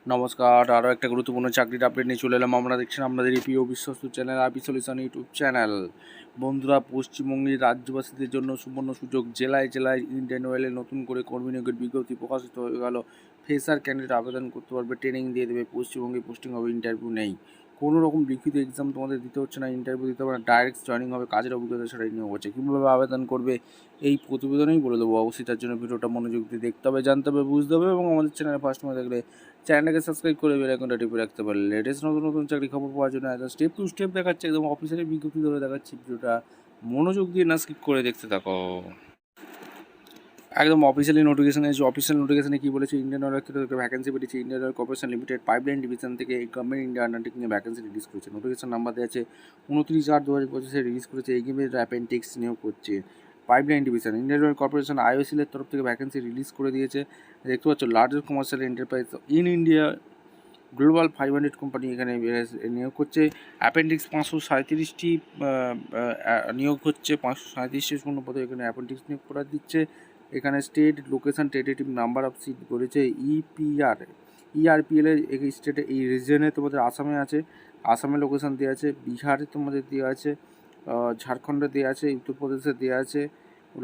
নমস্কার, আরও একটা গুরুত্বপূর্ণ চাকরির আপডেট নিয়ে চলে এলাম। আমরা দেখছেন আপনাদের প্রিয় বিশ্বস্ত channel RP solution YouTube channel. বন্ধুরা, পশ্চিমবঙ্গের রাজ্যবাসীদের জন্য সুবর্ণ সুযোগ। জেলায় জেলায় ইন্ডিয়ান অয়েলে নতুন করে কর্মী নিয়োগের বিজ্ঞপ্তি প্রকাশিত হয়ে গেল। ফ্রেশার ক্যান্ডিডেট আবেদন করতে পারবে, ট্রেনিং দিয়ে দেবে। পশ্চিমবঙ্গে পোস্টিং হবে, ইন্টারভিউ নেই। কোনো রকম লিখিত এক্সাম তোমাদের দিতে হচ্ছে না, ইন্টারভিউ দিতে হবে না, ডাইরেক্ট জয়েনিং হবে। কাজের অভিজ্ঞতা ছাড়াই নিয়োগ হচ্ছে। কীভাবে আবেদন করবে এই প্রতিবেদনেই বলে দেবো। অবশ্যই তার জন্য ভিডিওটা মনোযোগ দিয়ে দেখতে হবে, জানতে হবে, বুঝতে হবে এবং আমাদের চ্যানেলে ফার্স্ট টাইম দেখলে চ্যানেলটাকে সাবস্ক্রাইব করে বেল আইকনটা টিপে রাখতে পারলে লেটেস্ট নতুন নতুন চাকরি খবর পাওয়ার জন্য একদম স্টেপ টু স্টেপ দেখাচ্ছে, একদম অফিসিয়ালি বিজ্ঞপ্তি ধরে দেখাচ্ছি। ভিডিওটা মনোযোগ দিয়ে না স্কিপ করে দেখতে থাকো। একদম অফিসিয়ালি নোটিফিকেশন এসেছে। অফিসিয়াল নোটিফিকেশনে কী বলেছে, ইন্ডিয়ান অয়েল থেকে ভ্যাকেন্সি বেরিয়েছে। Indian oil corporation limited pipeline division থেকে গভর্নমেন্ট ইন্ডিয়া আন্ডারটেকিংয়ে ভ্যাকেন্সি রিলিজ করেছে। নোটিফিকেশন নাম্বার দেওয়া আছে 29/8/2025 রিলিজ করেছে। এগিয়ে অ্যাপেন্ডিক্স নিয়োগ করছে। Pipeline division Indian oil corporation আইওসিএলের তরফ থেকে ভ্যাকেন্সি রিলিজ করে দিয়েছে। দেখতে পাচ্ছ, largest commercial enterprise in India global 500 company এখানে নিয়োগ করছে। অ্যাপেন্ডিক্স 537টি নিয়োগ হচ্ছে। 537টি শূন্য পদে এখানে অ্যাপেন্ডিক্স নিয়োগ করা দিচ্ছে। এখানে স্টেট লোকেশন টেটেটিভ নাম্বার অফ সিট করেছে। ইআরপিএলের এই স্টেটে, এই রিজনে তোমাদের আসামে আছে, আসামের লোকেশন দেওয়া আছে। বিহারে তোমাদের দেওয়া আছে, ঝাড়খণ্ডে দেওয়া আছে, উত্তরপ্রদেশে দেওয়া আছে,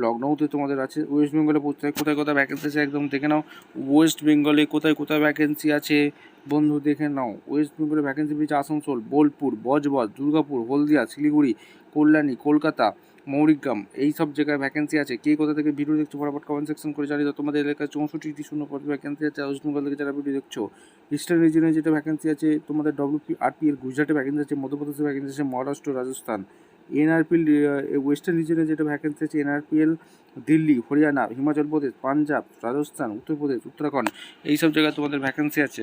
লখনৌতে তোমাদের আছে। ওয়েস্ট বেঙ্গলে কোথায় কোথায় ভ্যাকেন্সি আছে একদম দেখে নাও। ওয়েস্ট বেঙ্গলে কোথায় কোথায় ভ্যাকেন্সি আছে বন্ধু দেখে নাও। ওয়েস্ট বেঙ্গলে ভ্যাকেন্সি পেয়েছে আসানসোল, বোলপুর, বজবজ, দুর্গাপুর, হলদিয়া, শিলিগুড়ি, কল্যাণী, কলকাতা, মৌরিগ্রাম, এই সব জায়গায় ভ্যাকেন্সি আছে। কে কোথা থেকে ভিডিও দেখছো ফটাফট কমেন্ট সেকশন করে জানিয়ে দাও। তোমাদের এলাকায় 64টি শূন্য পদ ভ্যাকেন্সি আছে। ওয়েস্ট বেঙ্গল থেকে যারা ভিডিও দেখছো, ইস্টার্ন রিজনে যেটা ভ্যাকেন্সি আছে তোমাদের WPRPL গুজরাটে ভ্যাকেন্সি আছে, মধ্যপ্রদেশে ভ্যাকেন্সি আছে, মহারাষ্ট্র, রাজস্থান। NRPL ওয়েস্টার্ন রিজনে যেটা ভ্যাকেন্সি আছে, NRPL দিল্লি, হরিয়ানা, হিমাচল প্রদেশ, পাঞ্জাব, রাজস্থান, উত্তরপ্রদেশ, উত্তরাখণ্ড, এইসব জায়গায় তোমাদের ভ্যাকেন্সি আছে।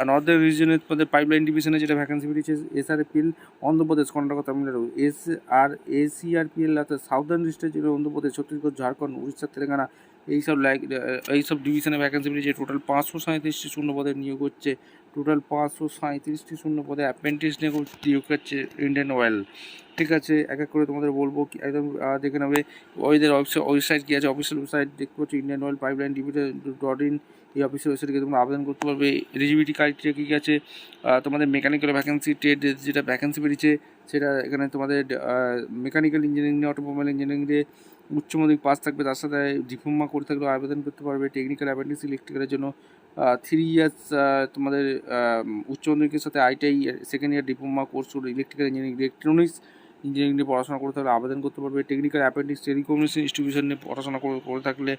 নর্দার্ন রিজনে তোমাদের পাইপলাইন ডিভিশনে যেটা ভ্যাকেন্সি বেরিয়েছে, SRPL অন্ধ্রপ্রদেশ, কর্ণাটক, তামিলনাড়ু। ACRPL অর্থাৎ সাউদার্ন ডিস্ট্রিক্টের জন্য অন্ধ্রপ্রদেশ, ছত্তিশগড়, ঝাড়খণ্ড, উড়িষ্যা, তেলেঙ্গানা, এইসব ডিভিশনে ভ্যাকেন্সি বেরিয়েছে। টোটাল 537টি শূন্য পদে নিয়োগ হচ্ছে। টোটাল 537টি শূন্য পদে অ্যাপ্রেন্টিস নিয়োগ করছে ইন্ডিয়ান অয়েল। ঠিক আছে, এক এক করে তোমাদের বলবো, একদম দেখে নেবে। ওদের ওয়েবসাইট কী আছে, অফিসিয়াল ওয়েবসাইট দেখতে পাচ্ছি ইন্ডিয়ান অয়েল পাইপলাইন লিমিটেড.in। এই অফিসিয়াল ওয়েবসাইটে তোমরা আবেদন করতে পারবে। এলিজিবিলিটি ক্রাইটেরিয়া কী কী আছে, তোমাদের মেকানিক্যাল ভ্যাকেন্সি, ট্রেড যেটা ভ্যাকেন্সি বেরিয়েছে সেটা এখানে তোমাদের মেকানিক্যাল ইঞ্জিনিয়ারিং, অটোমোবাইল ইঞ্জিনিয়ারিংয়ে উচ্চ মাধ্যমিক পাস থাকবে, তার সাথে ডিপ্লোমা করে থাকলেও আবেদন করতে পারবে। টেকনিক্যাল অ্যাপ্রেন্টিস ইলেকট্রিক্যালের জন্য 3 ইয়ার্স তোমাদের উচ্চ মাধ্যমিকের সাথে ITI second year diploma course, electrical engineering, electronics engineering নিয়ে পড়াশোনা করতে হলে আবেদন করতে পারবে। টেকনিক্যাল অ্যাপ্রেন্টিস টেলিকমিউনিকেশন ডিস্ট্রিবিউশন নিয়ে পড়াশোনা করে থাকলে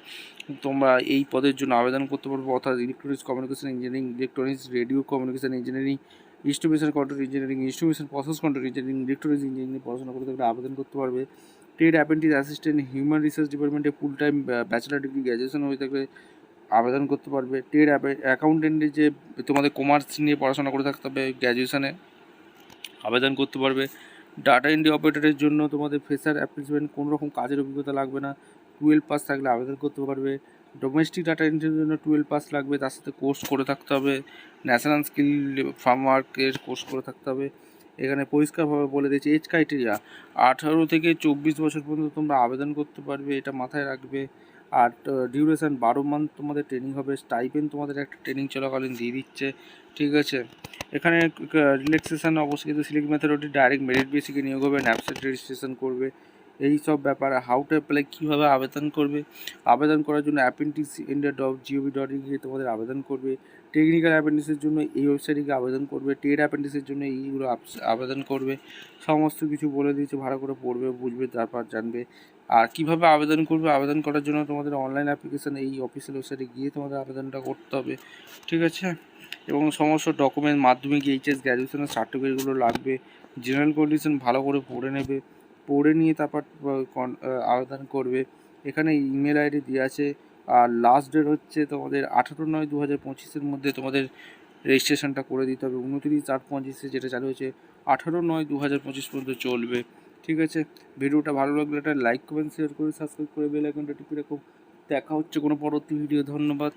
তোমরা এই পদের জন্য আবেদন করতে পারবে। অর্থাৎ electronics communication engineering, electronics radio communication engineering, distribution control engineering, distribution process control engineering, electronics engineering নিয়ে পড়াশোনা করতে থাকলে আবেদন করতে পারবে। Trade apprentice assistant human research ডিপার্টমেন্টে full time bachelor degree graduation হয়ে থাকলে আবেদন করতে পারবে। ট্রেড অ্যাকাউন্টেন্টে যে তোমাদের কমার্স নিয়ে পড়াশোনা করে থাকতে হবে গ্র্যাজুয়েশনে, আবেদন করতে পারবে। ডাটা এন্ট্রি অপারেটরের জন্য তোমাদের ফ্রেশার অ্যাপ্লিকেশন, কোনো রকম কাজের অভিজ্ঞতা লাগবে না, 12 পাস থাকলে আবেদন করতে পারবে। ডোমেস্টিক ডাটা এন্ট্রির জন্য 12 পাস লাগবে, তার সাথে কোর্স করে থাকতে হবে, ন্যাশনাল স্কিল ফ্রেমওয়ার্কের কোর্স করে থাকতে হবে। এখানে পরিষ্কারভাবে বলে দিয়েছে এজ ক্রাইটেরিয়া 18 থেকে 24 বছর পর্যন্ত তোমরা আবেদন করতে পারবে, এটা মাথায় রাখবে। আর ডিউরেশান 12 মান্থ তোমাদের ট্রেনিং হবে। স্টাইপেন্ড তোমাদের একটা ট্রেনিং চলাকালীন দিয়ে দিচ্ছে। ঠিক আছে, এখানে রিল্যাক্সেশন অবশ্যই কিন্তু সিলেক্ট মেথডটি ডাইরেক্ট মেরিট বেসিকে নিয়োগ হবে, ন্যাপসেট রেজিস্ট্রেশন করবে, এই সব ব্যাপারে। হাউ টু অ্যাপ্লাই, কীভাবে আবেদন করবে, আবেদন করার জন্য apprenticeindia.gov.in গিয়ে তোমাদের আবেদন করবে। টেকনিক্যাল অ্যাপ্রেন্টিসের জন্য এই ওয়েবসাইটে গিয়ে আবেদন করবে। ট্রেড অ্যাপ্রেন্টিসের জন্য এইগুলো আবেদন করবে। সমস্ত কিছু বলে দিয়েছে, ভালো করে পড়বে, বুঝবে, তারপর জানবে। আর কীভাবে আবেদন করবে, আবেদন করার জন্য তোমাদের অনলাইন অ্যাপ্লিকেশান এই অফিসিয়াল ওয়েবসাইটে গিয়ে তোমাদের আবেদনটা করতে হবে। ঠিক আছে, এবং সমস্ত ডকুমেন্ট, মাধ্যমিক, HS, গ্র্যাজুয়েশনের সার্টিফিকেটগুলো লাগবে। জেনারেল কন্ডিশন ভালো করে পড়ে নেবে, পড়ে নিয়ে তারপর আবেদন করবে। এখানে ইমেল ID দেওয়া আছে। আর লাস্ট ডেট হচ্ছে তোমাদের 18/9/2025 মধ্যে তোমাদের রেজিস্ট্রেশনটা করে দিতে হবে। 29/8/25 যেটা চালু হয়েছে, 18/9/2025 পর্যন্ত চলবে। ঠিক আছে, ভিডিওটা ভালো লাগলে একটা লাইক, কমেন্ট, শেয়ার করে সাবস্ক্রাইব করে বেল আইকনটা টিপে রাখো। দেখা হচ্ছে কোনো পরবর্তী ভিডিও। ধন্যবাদ।